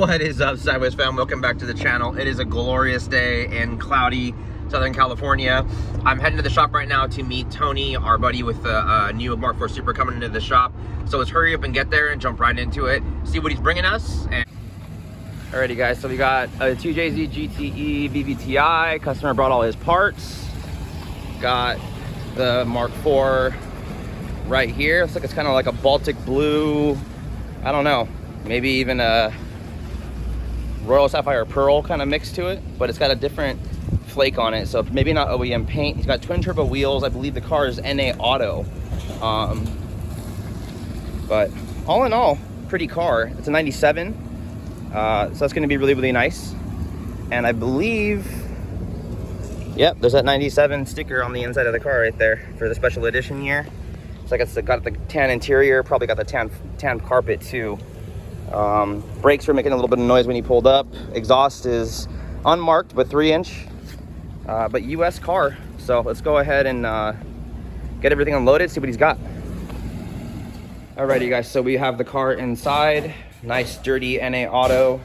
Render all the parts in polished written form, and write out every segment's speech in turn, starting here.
What is up, Sideways fam? Welcome back to the channel. It is a glorious day in cloudy Southern California. I'm heading to the shop right now to meet Tony, our buddy with the new Mark 4 Super coming into the shop. So let's hurry up and get there and jump right into it, see what he's bringing us. Alrighty guys, so we got a 2JZ GTE VVTi. Customer brought all his parts. Got the Mark 4 right here. Looks like it's kind of like a Baltic blue, I don't know, maybe even a Royal Sapphire Pearl kind of mix to it, but it's got a different flake on it, so maybe not OEM paint. He's got twin turbo wheels. I believe the car is NA Auto, but all in all, pretty car. It's a 97, so that's going to be really, really nice. And I believe, yep, there's that 97 sticker on the inside of the car right there for the special edition year. It's like it's got the tan interior, probably got the tan carpet too. Brakes were making a little bit of noise when he pulled up. Exhaust is unmarked, but 3-inch, but US car. So let's go ahead and get everything unloaded, see what he's got. Alrighty guys, so we have the car inside. Nice dirty NA Auto.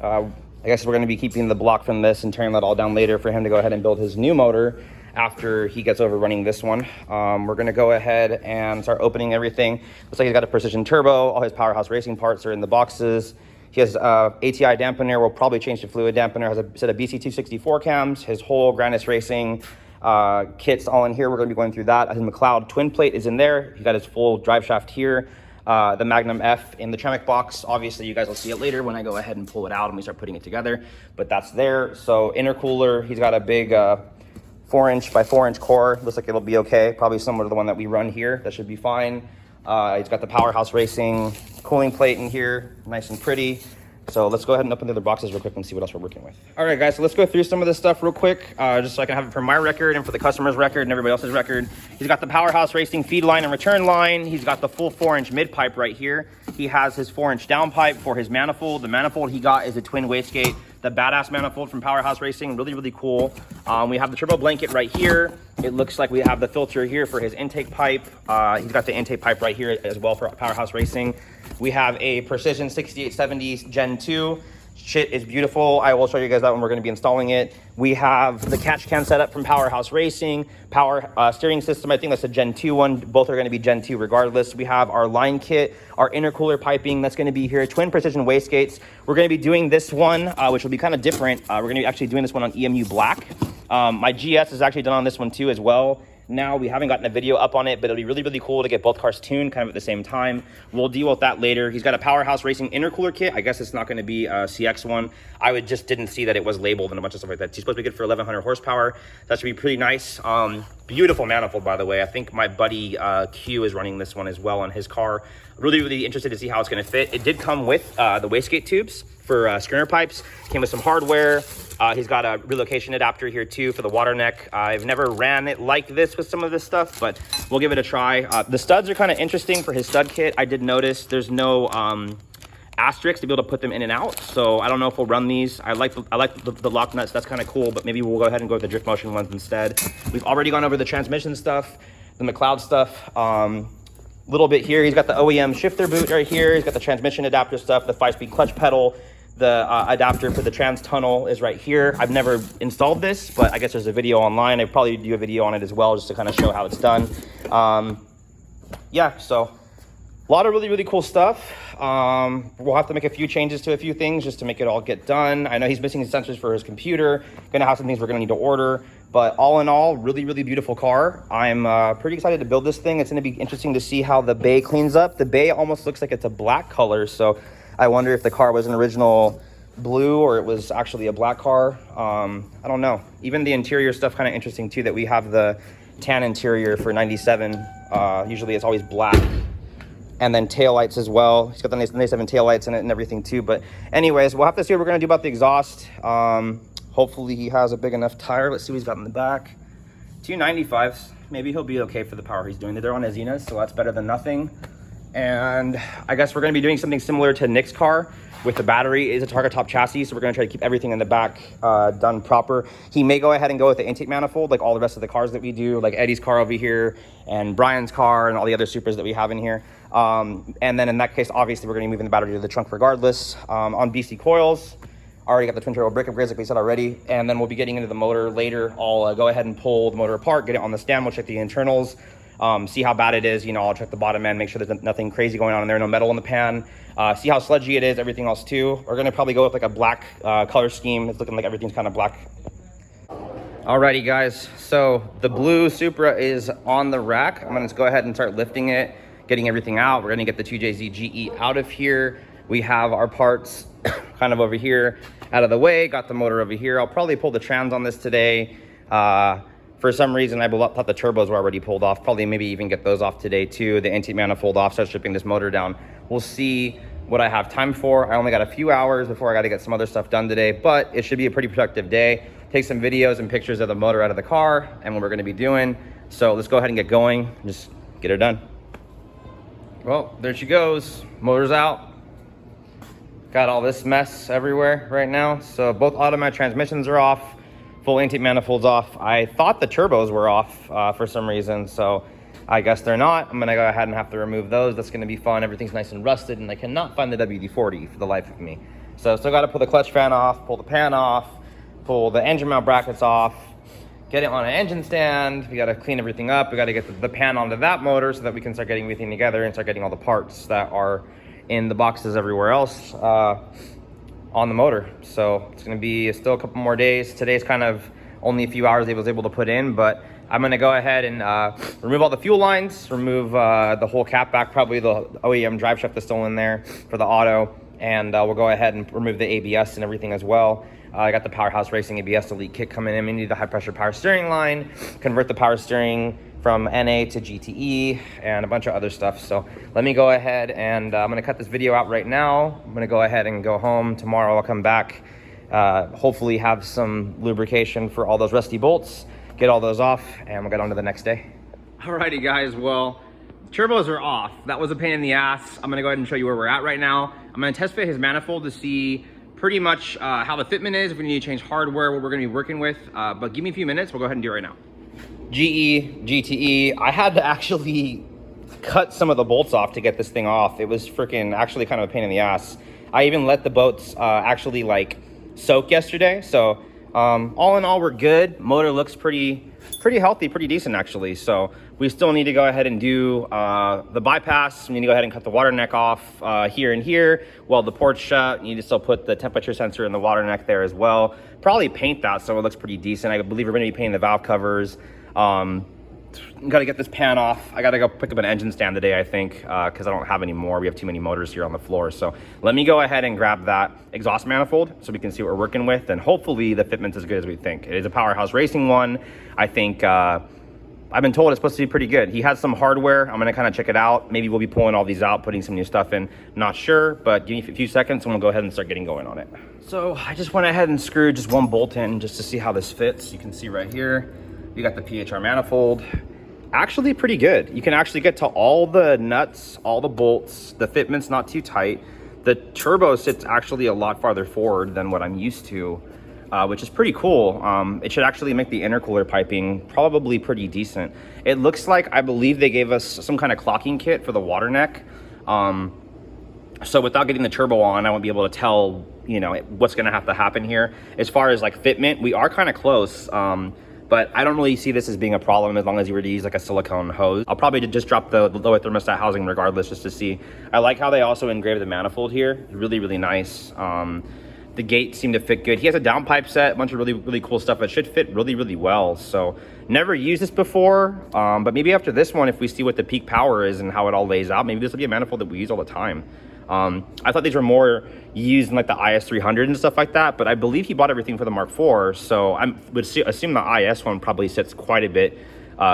I guess we're going to be keeping the block from this and tearing that all down later for him to go ahead and build his new motor after he gets over running this one. We're gonna go ahead and start opening everything. Looks like he's got a precision turbo. All his Powerhouse Racing parts are in the boxes. He has ATI dampener. We'll probably change to fluid dampener. Has a set of BC264 cams. His whole Grandis Racing kit's all in here. We're gonna be going through that. His McLeod twin plate is in there. He's got his full drive shaft here. The Magnum F in the Tremec box. Obviously, you guys will see it later when I go ahead and pull it out and we start putting it together, but that's there. So intercooler, he's got a big 4-inch by 4-inch core. Looks like it'll be okay. Probably similar to the one that we run here. That should be fine. He's got the Powerhouse Racing cooling plate in here, nice and pretty. So let's go ahead and open the other boxes real quick and see what else we're working with. All right, guys, so let's go through some of this stuff real quick, just so I can have it for my record and for the customer's record and everybody else's record. He's got the Powerhouse Racing feed line and return line. He's got the full 4-inch mid pipe right here. He has his 4-inch down pipe for his manifold. The manifold he got is a twin wastegate, the badass manifold from Powerhouse Racing. Really, really cool. We have the turbo blanket right here. It looks like we have the filter here for his intake pipe. He's got the intake pipe right here as well for Powerhouse Racing. We have a Precision 6870 Gen 2. Shit is beautiful. I will show you guys that when we're going to be installing it. We have the catch can setup from Powerhouse Racing. Power steering system, I think that's a Gen 2 one. Both are going to be Gen 2 regardless. We have our line kit, our intercooler piping that's going to be here. Twin precision wastegates. We're going to be doing this one, which will be kind of different. We're going to be actually doing this one on EMU black. My GS is actually done on this one too as well. Now, we haven't gotten a video up on it, but it'll be really, really cool to get both cars tuned kind of at the same time. We'll deal with that later. He's got a Powerhouse Racing intercooler kit. I guess it's not going to be a CX one. I just didn't see that it was labeled and a bunch of stuff like that. He's supposed to be good for 1100 horsepower. That should be pretty nice. Beautiful manifold, by the way. I think my buddy Q is running this one as well on his car. Really, really interested to see how it's going to fit. It did come with the wastegate tubes for skirner pipes. Came with some hardware. He's got a relocation adapter here too for the water neck. I've never ran it like this with some of this stuff, but we'll give it a try. The studs are kind of interesting for his stud kit. I did notice there's no asterisks to be able to put them in and out, so I don't know if we'll run these. I like the lock nuts. That's kind of cool, but maybe we'll go ahead and go with the drift motion ones instead. We've already gone over the transmission stuff, the McLeod stuff. Little bit here. He's got the OEM shifter boot right here. He's got the transmission adapter stuff, the 5-speed clutch pedal. The adapter for the trans tunnel is right here. I've never installed this, but I guess there's a video online. I'd probably do a video on it as well, just to kind of show how it's done. Yeah, so a lot of really, really cool stuff. We'll have to make a few changes to a few things just to make it all get done. I know he's missing his sensors for his computer. Gonna have some things we're gonna need to order. But all in all, really, really beautiful car. I'm pretty excited to build this thing. It's gonna be interesting to see how the bay cleans up. The bay almost looks like it's a black color, so I wonder if the car was an original blue or it was actually a black car. I don't know. Even the interior stuff kind of interesting too, that we have the tan interior for 97. Usually it's always black. And then taillights as well. He's got the 97 taillights in it and everything too. But anyways, we'll have to see what we're going to do about the exhaust. Hopefully he has a big enough tire. Let's see what he's got in the back. 295s. Maybe he'll be okay for the power he's doing. They're on Azinas, so that's better than nothing. And I guess we're going to be doing something similar to Nick's car with the battery. It's a Targa top chassis, so we're going to try to keep everything in the back done proper. He may go ahead and go with the intake manifold like all the rest of the cars that we do, like Eddie's car over here and Brian's car and all the other supers that we have in here. And then in that case, obviously, we're going to be moving the battery to the trunk regardless. On BC coils, already got the twin turbo brake upgrades like we said already. And then we'll be getting into the motor later. I'll go ahead and pull the motor apart, get it on the stand. We'll check the internals, see how bad it is. You know, I'll check the bottom end, make sure there's nothing crazy going on in there, no metal in the pan. See how sludgy it is, everything else too. We're going to probably go with like a black color scheme. It's looking like everything's kind of black. Alrighty guys, so the blue Supra is on the rack. I'm gonna go ahead and start lifting it, getting everything out. We're gonna get the 2JZ GE out of here. We have our parts kind of over here out of the way, got the motor over here. I'll probably pull the trans on this today. For some reason, I thought the turbos were already pulled off. Probably maybe even get those off today too. The intake manifold off, start stripping this motor down. We'll see what I have time for. I only got a few hours before I gotta get some other stuff done today, but it should be a pretty productive day. Take some videos and pictures of the motor out of the car and what we're gonna be doing. So let's go ahead and get going, just get her done. Well, there she goes, motor's out. Got all this mess everywhere right now. So both automatic transmissions are off, full intake manifold's off. I thought the turbos were off for some reason, so I guess they're not. I'm gonna go ahead and have to remove those. That's gonna be fun. Everything's nice and rusted, and I cannot find the WD-40 for the life of me. So still gotta pull the clutch fan off, pull the pan off, pull the engine mount brackets off, get it on an engine stand. We gotta clean everything up. We gotta get the pan onto that motor so that we can start getting everything together and start getting all the parts that are in the boxes everywhere else on the motor. So it's gonna be still a couple more days. Today's kind of only a few hours I was able to put in, but I'm gonna go ahead and remove all the fuel lines, remove the whole cap back, probably the OEM drive shaft that's still in there for the auto, and we'll go ahead and remove the ABS and everything as well. I got the Powerhouse Racing ABS Elite kit coming in. We need the high pressure power steering line, convert the power steering from NA to GTE, and a bunch of other stuff. So let me go ahead and I'm gonna cut this video out right now. I'm gonna go ahead and go home. Tomorrow I'll come back, hopefully have some lubrication for all those rusty bolts, get all those off, and we'll get on to the next day. Alrighty guys, well, turbos are off. That was a pain in the ass. I'm gonna go ahead and show you where we're at right now. I'm gonna test fit his manifold to see pretty much how the fitment is, if we need to change hardware, what we're gonna be working with. But give me a few minutes, we'll go ahead and do it right now. GTE, I had to actually cut some of the bolts off to get this thing off. It was freaking actually kind of a pain in the ass. I even let the bolts actually like soak yesterday. So all in all, we're good. Motor looks pretty healthy, pretty decent actually. So we still need to go ahead and do the bypass. We need to go ahead and cut the water neck off here and here. Weld the ports shut. You need to still put the temperature sensor in the water neck there as well. Probably paint that so it looks pretty decent. I believe we're gonna be painting the valve covers. Got to get this pan off. I got to go pick up an engine stand today, I think, because I don't have any more. We have too many motors here on the floor. So let me go ahead and grab that exhaust manifold so we can see what we're working with. And hopefully the fitment's as good as we think. It is a Powerhouse Racing one. I think I've been told it's supposed to be pretty good. He has some hardware. I'm going to kind of check it out. Maybe we'll be pulling all these out, putting some new stuff in. Not sure, but give me a few seconds and we'll go ahead and start getting going on it. So I just went ahead and screwed just one bolt in just to see how this fits. You can see right here, you got the PHR manifold. Actually pretty good. You can actually get to all the nuts, all the bolts. The fitment's not too tight. The turbo sits actually a lot farther forward than what I'm used to, which is pretty cool. It should actually make the intercooler piping probably pretty decent. It looks like, I believe they gave us some kind of clocking kit for the water neck. So without getting the turbo on, I won't be able to tell, you know, what's gonna have to happen here. As far as like fitment, we are kind of close. But I don't really see this as being a problem as long as you were to use like a silicone hose. I'll probably just drop the lower thermostat housing regardless just to see. I like how they also engraved the manifold here. Really, really nice. The gates seem to fit good. He has a downpipe set, a bunch of really, really cool stuff that should fit really, really well. So never used this before, but maybe after this one, if we see what the peak power is and how it all lays out, maybe this will be a manifold that we use all the time. I thought these were more used in like the IS300 and stuff like that, but I believe he bought everything for the Mark IV, so I would assume the IS one probably sits quite a bit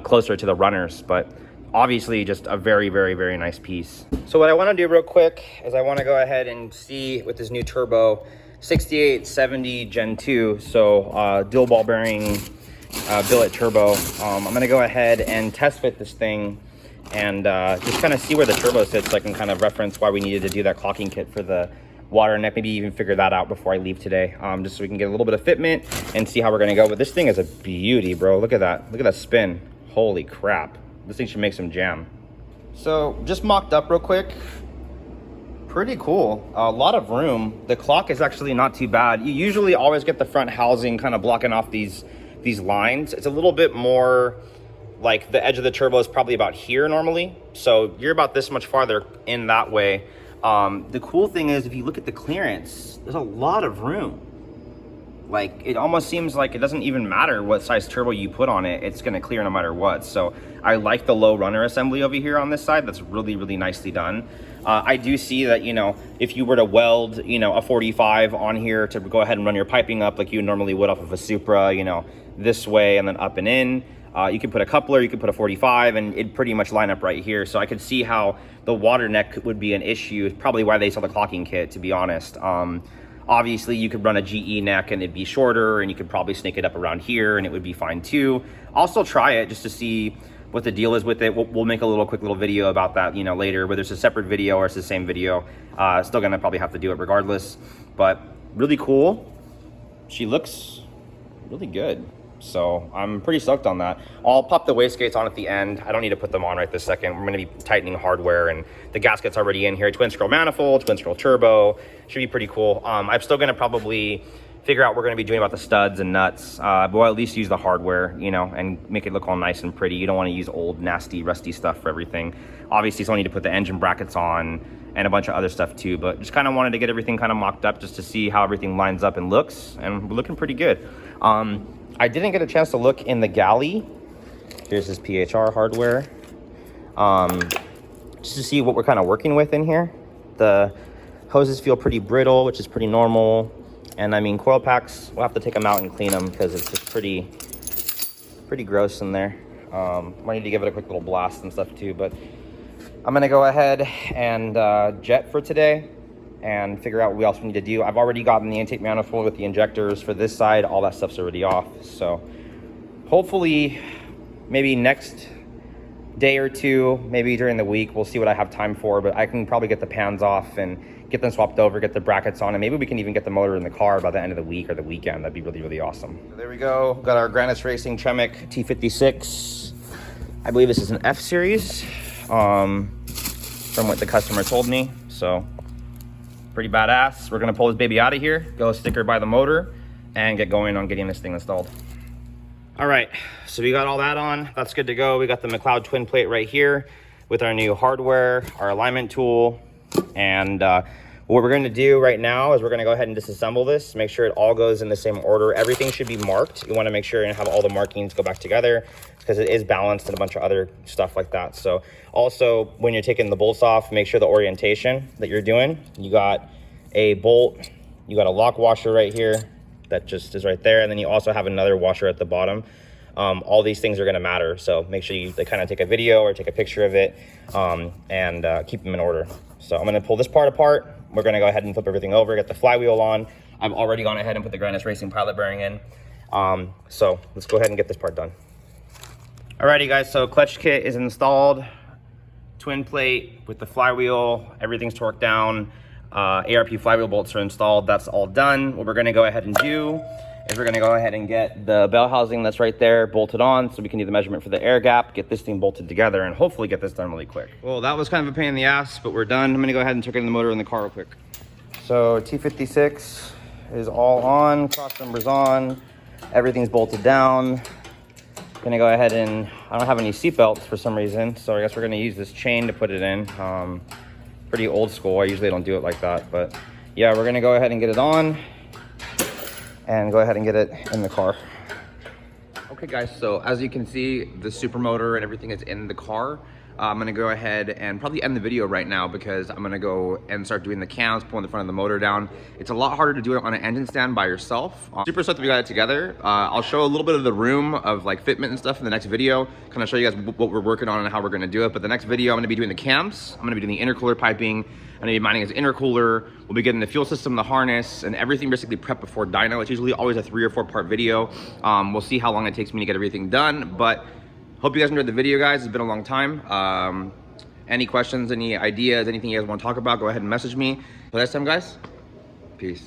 closer to the runners, but obviously just a very, very, very nice piece. So what I want to do real quick is I want to go ahead and see with this new turbo 6870 Gen 2, so dual ball bearing billet turbo. I'm going to go ahead and test fit this thing and just kind of see where the turbo sits so I can kind of reference why we needed to do that clocking kit for the water neck, maybe even figure that out before I leave today, just so we can get a little bit of fitment and see how we're going to go. But this thing is a beauty, bro. Look at that spin. Holy crap, this thing should make some jam. So just mocked up real quick. Pretty cool. A lot of room. The clock is actually not too bad. You usually always get the front housing kind of blocking off these lines. It's a little bit more like the edge of the turbo is probably about here normally. So you're about this much farther in that way. The cool thing is if you look at the clearance, there's a lot of room. Like it almost seems like it doesn't even matter what size turbo you put on it, it's gonna clear no matter what. So I like the low runner assembly over here on this side. That's really, really nicely done. I do see that, you know, if you were to weld, you know, a 45 on here to go ahead and run your piping up like you normally would off of a Supra, you know, this way and then up and in, you could put a coupler, you could put a 45 and it'd pretty much line up right here. So I could see how the water neck would be an issue. It's probably why they sell the clocking kit, to be honest. Obviously you could run a GE neck and it'd be shorter and you could probably snake it up around here and it would be fine too. I'll still try it just to see what the deal is with it. We'll make a quick little video about that, you know, later, whether it's a separate video or it's the same video. Still gonna probably have to do it regardless, but really cool. She looks really good. So I'm pretty stoked on that. I'll pop the wastegates on at the end. I don't need to put them on right this second. We're gonna be tightening hardware and the gasket's already in here. Twin scroll manifold, twin scroll turbo. Should be pretty cool. I'm still gonna probably figure out what we're gonna be doing about the studs and nuts, but we'll at least use the hardware, you know, and make it look all nice and pretty. You don't wanna use old, nasty, rusty stuff for everything. Obviously, still need to put the engine brackets on and a bunch of other stuff too, but just kind of wanted to get everything kind of mocked up just to see how everything lines up and looks, and we're looking pretty good. I didn't get a chance to look in the galley. Here's this PHR hardware. Just to see what we're kind of working with in here. The hoses feel pretty brittle, which is pretty normal. And I mean, coil packs, we'll have to take them out and clean them because it's just pretty gross in there. Might need to give it a quick little blast and stuff too, but I'm gonna go ahead and jet for today and figure out what else we need to do. I've already gotten the intake manifold with the injectors for this side. All that stuff's already off. So hopefully maybe next day or two, maybe during the week, we'll see what I have time for, but I can probably get the pans off and get them swapped over, get the brackets on, and maybe we can even get the motor in the car by the end of the week or the weekend. That'd be really, really awesome. So there we go. Got our Grannis Racing Tremec T56. I believe this is an F series from what the customer told me. So pretty badass. We're gonna pull this baby out of here, go sticker by the motor, and get going on getting this thing installed. All right, so we got all that on. That's good to go. We got the McLeod twin plate right here with our new hardware, our alignment tool, and what we're gonna do right now is we're gonna go ahead and disassemble this, make sure it all goes in the same order. Everything should be marked. You wanna make sure and have all the markings go back together because it is balanced and a bunch of other stuff like that. So also when you're taking the bolts off, make sure the orientation that you're doing, you got a bolt, you got a lock washer right here that just is right there, and then you also have another washer at the bottom. All these things are going to matter, so make sure you kind of take a video or take a picture of it and keep them in order. So I'm going to pull this part apart. We're going to go ahead and flip everything over, get the flywheel on. I've already gone ahead and put the Grannis Racing pilot bearing in. So let's go ahead and get this part done. Alrighty guys, so clutch kit is installed, twin plate with the flywheel, everything's torqued down. ARP flywheel bolts are installed. That's all done. What we're going to go ahead and do is we're going to go ahead and get the bell housing that's right there bolted on so we can do the measurement for the air gap, get this thing bolted together, and hopefully get this done really quick. Well, that was kind of a pain in the ass, but we're done. I'm going to go ahead and check in the motor in the car real quick. So T56 is all on, cross members on, everything's bolted down. Going to go ahead and, I don't have any seat belts for some reason, so I guess we're going to use this chain to put it in. Pretty old school. I usually don't do it like that, but yeah, we're gonna go ahead and get it on and go ahead and get it in the car. Okay guys, so as you can see, the super motor and everything is in the car. I'm gonna go ahead and probably end the video right now because I'm gonna go and start doing the cams, pulling the front of the motor down. It's a lot harder to do it on an engine stand by yourself. Super stoked that we got it together. I'll show a little bit of the room of like fitment and stuff in the next video, kind of show you guys what we're working on and how we're gonna do it. But the next video, I'm gonna be doing the cams, I'm gonna be doing the intercooler piping, I'm gonna be mining his intercooler, we'll be getting the fuel system, the harness, and everything basically prepped before dyno. It's usually always a 3 or 4 part video. We'll see how long it takes me to get everything done, but hope you guys enjoyed the video, guys. It's been a long time. Any questions, any ideas, anything you guys want to talk about, go ahead and message me. Till next time, guys, peace.